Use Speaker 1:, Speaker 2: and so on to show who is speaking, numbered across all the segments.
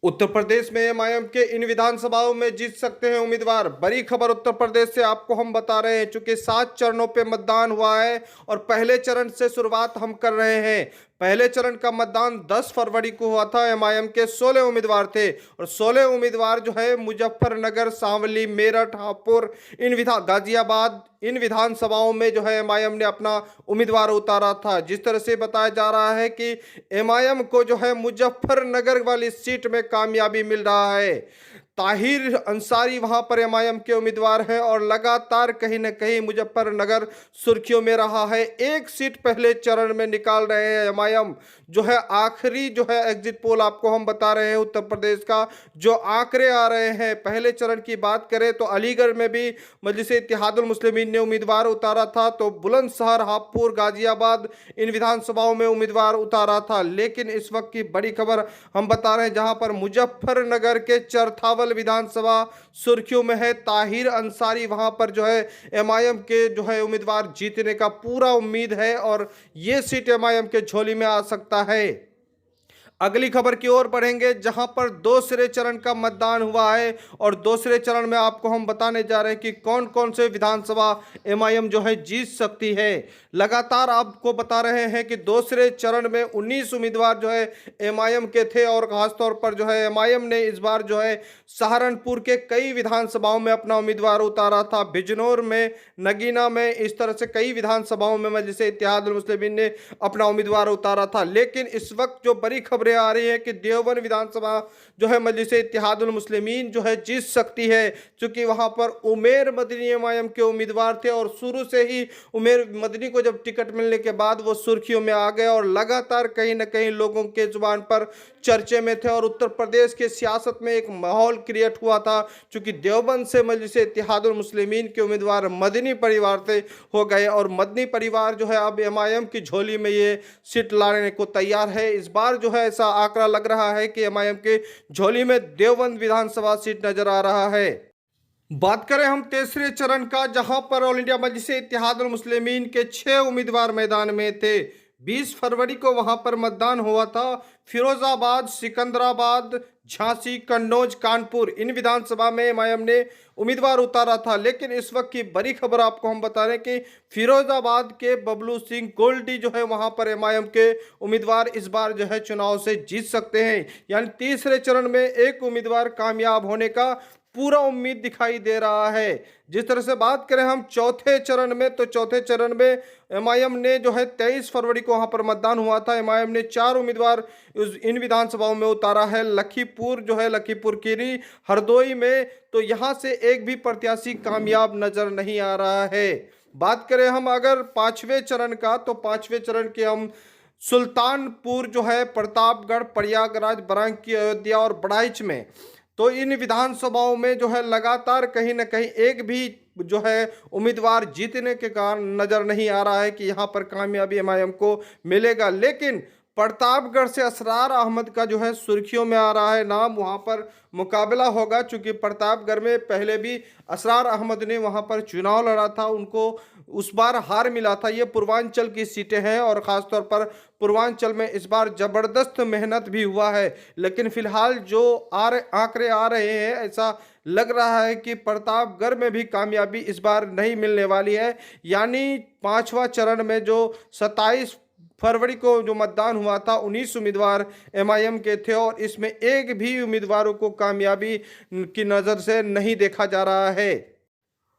Speaker 1: उत्तर प्रदेश में एमआईएम के इन विधानसभाओं में जीत सकते हैं उम्मीदवार। बड़ी खबर उत्तर प्रदेश से आपको हम बता रहे हैं, चूंकि 7 चरणों पे मतदान हुआ है और पहले चरण से शुरुआत हम कर रहे हैं। पहले चरण का मतदान 10 फरवरी को हुआ था। एमआईएम के 16 उम्मीदवार थे और 16 उम्मीदवार जो है मुजफ्फरनगर, शामली, मेरठ, हापुड़, गाजियाबाद इन विधानसभाओं में जो है एमआईएम ने अपना उम्मीदवार उतारा था। जिस तरह से बताया जा रहा है कि एमआईएम को जो है मुजफ्फरनगर वाली सीट में कामयाबी मिल रहा है। ताहिर अंसारी वहां पर एमआईएम के उम्मीदवार हैं और लगातार कहीं ना कहीं मुजफ्फरनगर सुर्खियों में रहा है। एक सीट पहले चरण में निकाल रहे हैं एमआईएम। जो है आखिरी जो है एग्जिट पोल आपको हम बता रहे हैं उत्तर प्रदेश का जो आंकड़े आ रहे हैं। पहले चरण की बात करें तो अलीगढ़ में भी मजलिस-ए-इत्तेहादुल मुस्लिमीन ने उम्मीदवार उतारा था, तो बुलंदशहर, हापुड़, गाजियाबाद इन विधानसभाओं में उम्मीदवार उतारा था। लेकिन इस वक्त की बड़ी खबर हम बता रहे हैं, जहां पर मुजफ्फरनगर के चरथावल विधानसभा सुर्खियों में है। ताहिर अंसारी वहां पर जो है एमआईएम के जो है उम्मीदवार जीतने का पूरा उम्मीद है और ये सीट एमआईएम के झोली में आ सकता है। अगली खबर की ओर बढ़ेंगे, जहां पर दूसरे चरण का मतदान हुआ है और दूसरे चरण में आपको हम बताने जा रहे हैं कि कौन कौन से विधानसभा एमआईएम जो है जीत सकती है। लगातार आपको बता रहे हैं कि दूसरे चरण में 19 उम्मीदवार जो है एमआईएम के थे और खासतौर पर जो है एमआईएम ने इस बार जो है सहारनपुर के कई विधानसभाओं में अपना उम्मीदवार उतारा था। बिजनौर में, नगीना में, इस तरह से कई विधानसभाओं में मजलिस-ए-इत्तेहादुल मुस्लिमीन ने अपना उम्मीदवार उतारा था। लेकिन इस वक्त जो बड़ी खबरें आ रही है कि देवबंद विधानसभा जो है मजलिस-ए-इत्तेहादुल मुस्लिमीन जो है जीत सकती है, क्योंकि वहां पर उमेर मदनी एमआईएम के उम्मीदवार थे और शुरू से ही उमेर मदनी को जब टिकट मिलने के बाद वो सुर्खियों में आ गए और लगातार कहीं ना कहीं लोगों के जुबान पर चर्चे में थे और उत्तर प्रदेश के सियासत में एक माहौल क्रिएट हुआ था, क्योंकि देवबंद से मजलिस-ए-इत्तेहादुल मुस्लिमीन के उम्मीदवार मदनी परिवार से हो गए और मदनी परिवार जो है अब एमआईएम की झोली में ये सीट लाने को तैयार है। इस बार जो है ऐसा आंकड़ा लग रहा है कि एमआईएम के झोली में देवबंद विधानसभा सीट नजर आ रहा है। बात करें हम तीसरे चरण का, जहां पर ऑल इंडिया मजलिस-ए-इत्तेहादुल मुस्लिमीन के 6 उम्मीदवार मैदान में थे। 20 फरवरी को वहां पर मतदान हुआ था। फिरोजाबाद, सिकंदराबाद, झांसी, कन्नौज, कानपुर इन विधानसभा में एमआईएम ने उम्मीदवार उतारा था। लेकिन इस वक्त की बड़ी खबर आपको हम बता रहे हैं कि फिरोजाबाद के बबलू सिंह गोल्डी जो है वहां पर एमआईएम के उम्मीदवार इस बार जो है चुनाव से जीत सकते हैं। यानी तीसरे चरण में एक उम्मीदवार कामयाब होने का पूरा उम्मीद दिखाई दे रहा है। जिस तरह से बात करें हम चौथे चरण में, तो चौथे चरण में एमआईएम ने जो है 23 फरवरी को वहां पर मतदान हुआ था। एमआईएम ने 4 उम्मीदवार इन विधानसभाओं में उतारा है। लखीमपुर जो है, लखीमपुर खीरी, हरदोई में, तो यहां से एक भी प्रत्याशी कामयाब नजर नहीं आ रहा है। बात करें हम अगर पांचवें चरण का, तो पांचवें चरण के हम सुल्तानपुर जो है, प्रतापगढ़, प्रयागराज, बारांकी, अयोध्या और बड़ाइच में, तो इन विधानसभाओं में जो है लगातार कहीं ना कहीं एक भी जो है उम्मीदवार जीतने के कारण नजर नहीं आ रहा है कि यहां पर कामयाबी एमआईएम को मिलेगा। लेकिन प्रतापगढ़ से असरार अहमद का जो है सुर्खियों में आ रहा है नाम, वहां पर मुकाबला होगा, चूंकि प्रतापगढ़ में पहले भी असरार अहमद ने वहां पर चुनाव लड़ा था, उनको उस बार हार मिला था। ये पूर्वांचल की सीटें हैं और खासतौर पर पूर्वांचल में इस बार जबरदस्त मेहनत भी हुआ है। लेकिन फिलहाल जो आंकड़े आ रहे हैं, ऐसा लग रहा है कि प्रतापगढ़ में भी कामयाबी इस बार नहीं मिलने वाली है। यानी पांचवा चरण में जो 27 फरवरी को जो मतदान हुआ था, 19 उम्मीदवार एमआईएम के थे और इसमें एक भी उम्मीदवारों को कामयाबी की नज़र से नहीं देखा जा रहा है।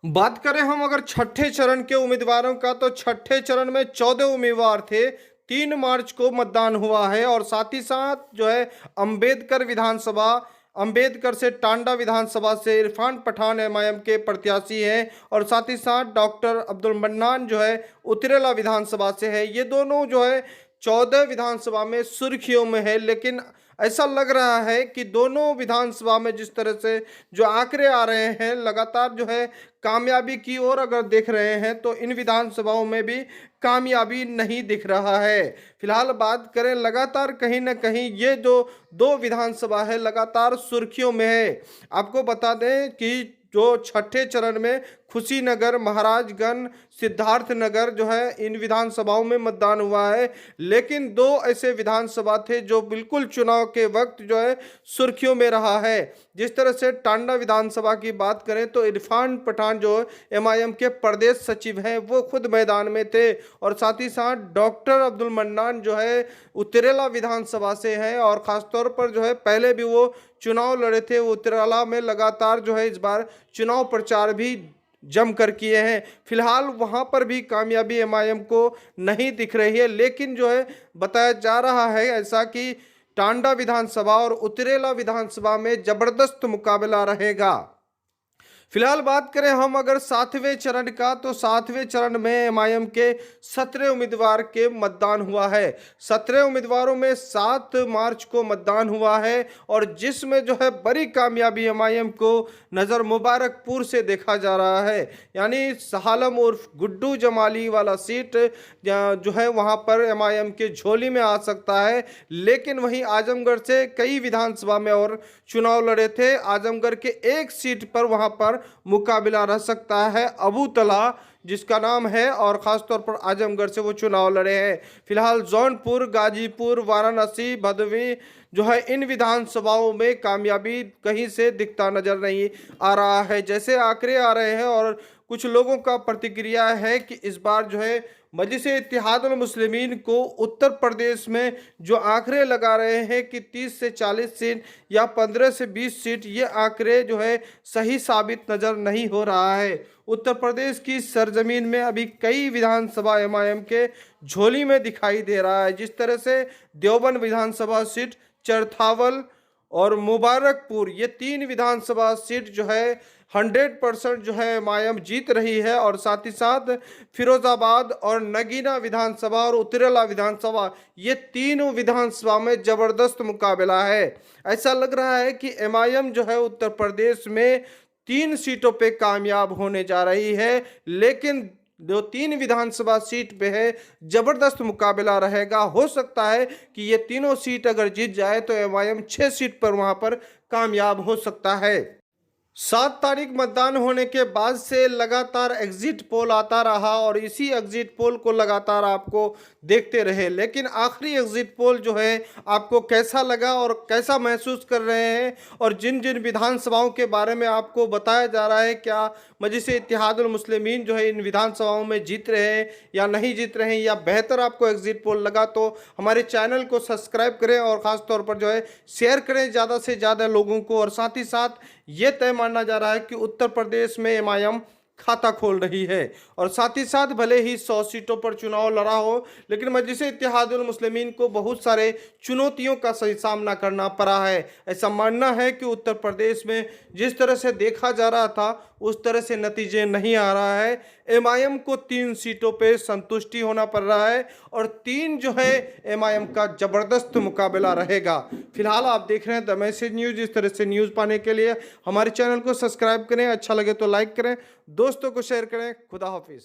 Speaker 1: बात करें हम अगर छठे चरण के उम्मीदवारों का, तो छठे चरण में 14 उम्मीदवार थे। 3 मार्च को मतदान हुआ है और साथ ही साथ जो है अंबेडकर से टांडा विधानसभा से इरफान पठान एमआईएम के प्रत्याशी हैं और साथ ही साथ डॉक्टर अब्दुल मन्नान जो है उतरेला विधानसभा से है। ये दोनों जो है 14 विधानसभा में सुर्खियों में है। लेकिन ऐसा लग रहा है कि दोनों विधानसभा में जिस तरह से जो आंकड़े आ रहे हैं, लगातार जो है कामयाबी की ओर अगर देख रहे हैं, तो इन विधानसभाओं में भी कामयाबी नहीं दिख रहा है। फिलहाल बात करें, लगातार कहीं ना कहीं ये जो 2 विधानसभा है लगातार सुर्खियों में है। आपको बता दें कि जो छठे चरण में खुशीनगर, महाराजगंज, सिद्धार्थनगर जो है इन विधानसभाओं में मतदान हुआ है। लेकिन दो ऐसे विधानसभा थे जो बिल्कुल चुनाव के वक्त जो है सुर्खियों में रहा है। जिस तरह से टांडा विधानसभा की बात करें तो इरफान पठान जो एमआईएम के प्रदेश सचिव हैं वो खुद मैदान में थे, और साथ ही साथ डॉक्टर अब्दुल मन्नान जो है उतरेला विधानसभा से हैं, और खासतौर पर जो है पहले भी वो चुनाव लड़े थे। वो उतरेला में लगातार जो है इस बार चुनाव प्रचार भी जमकर किए हैं। फिलहाल वहां पर भी कामयाबी एमआईएम को नहीं दिख रही है, लेकिन जो है बताया जा रहा है ऐसा कि टांडा विधानसभा और उतरेला विधानसभा में जबरदस्त मुकाबला रहेगा। फिलहाल बात करें हम अगर सातवें चरण का, तो सातवें चरण में एमआईएम के 17 उम्मीदवार के मतदान हुआ है। 17 उम्मीदवारों में 7 मार्च को मतदान हुआ है, और जिसमें जो है बड़ी कामयाबी एमआईएम को नज़र मुबारकपुर से देखा जा रहा है। यानी सहालम उर्फ गुड्डू जमाली वाला सीट जो है वहां पर एमआईएम के झोली में आ सकता है। लेकिन वहीं आजमगढ़ से कई विधानसभा में और चुनाव लड़े थे। आजमगढ़ के एक सीट पर वहां पर मुकाबला रह सकता है अबू तला जिसका नाम है, और खासतौर पर आजमगढ़ से वो चुनाव लड़े हैं। फिलहाल जौनपुर, गाजीपुर, वाराणसी, भदोही जो है इन विधानसभाओं में कामयाबी कहीं से दिखता नजर नहीं आ रहा है। जैसे आंकड़े आ रहे हैं और कुछ लोगों का प्रतिक्रिया है कि इस बार जो है मजलिस इत्तेहादुल मुस्लिमीन को उत्तर प्रदेश में जो आंकड़े लगा रहे हैं कि 30 से 40 सीट या 15 से 20 सीट, ये आंकड़े जो है सही साबित नज़र नहीं हो रहा है। उत्तर प्रदेश की सरजमीन में अभी कई विधानसभा एमआईएम के झोली में दिखाई दे रहा है। जिस तरह से देवबंद विधानसभा सीट, चरथावल और मुबारकपुर, ये 3 विधानसभा सीट जो है 100% जो है एमआईएम जीत रही है, और साथ ही साथ फिरोजाबाद और नगीना विधानसभा और उतरेला विधानसभा, ये तीनों विधानसभा में जबरदस्त मुकाबला है। ऐसा लग रहा है कि एमआईएम जो है उत्तर प्रदेश में 3 सीटों पे कामयाब होने जा रही है, लेकिन जो 3 विधानसभा सीट पे है जबरदस्त मुकाबला रहेगा। हो सकता है कि ये तीनों सीट अगर जीत जाए तो एमआईएम 6 सीट पर वहां पर कामयाब हो सकता है। 7 तारीख मतदान होने के बाद से लगातार एग्जिट पोल आता रहा, और इसी एग्जिट पोल को लगातार आपको देखते रहे। लेकिन आखिरी एग्जिट पोल जो है आपको कैसा लगा और कैसा महसूस कर रहे हैं, और जिन जिन विधानसभाओं के बारे में आपको बताया जा रहा है, क्या मजलिस इत्तेहादुल मुस्लिमीन जो है इन विधानसभाओं में जीत रहे हैं या नहीं जीत रहे हैं, या बेहतर आपको एग्जिट पोल लगा, तो हमारे चैनल को सब्सक्राइब करें और ख़ास तौर पर जो है शेयर करें ज़्यादा से ज़्यादा लोगों को। और साथ ही साथ ये तय माना जा रहा है कि उत्तर प्रदेश में एमआईएम खाता खोल रही है, और साथ ही साथ भले ही 100 सीटों पर चुनाव लड़ा हो, लेकिन मजलिस इत्तेहादुल मुस्लिमीन को बहुत सारे चुनौतियों का सही सामना करना पड़ा है। ऐसा मानना है कि उत्तर प्रदेश में जिस तरह से देखा जा रहा था उस तरह से नतीजे नहीं आ रहा है। एमआईएम को 3 सीटों पे संतुष्टि होना पड़ रहा है, और 3 जो है एमआईएम का जबरदस्त मुकाबला रहेगा। फिलहाल आप देख रहे हैं द मैसेज न्यूज़। इस तरह से न्यूज़ पाने के लिए हमारे चैनल को सब्सक्राइब करें, अच्छा लगे तो लाइक करें, दोस्तों को शेयर करें। खुदा हाफिज़।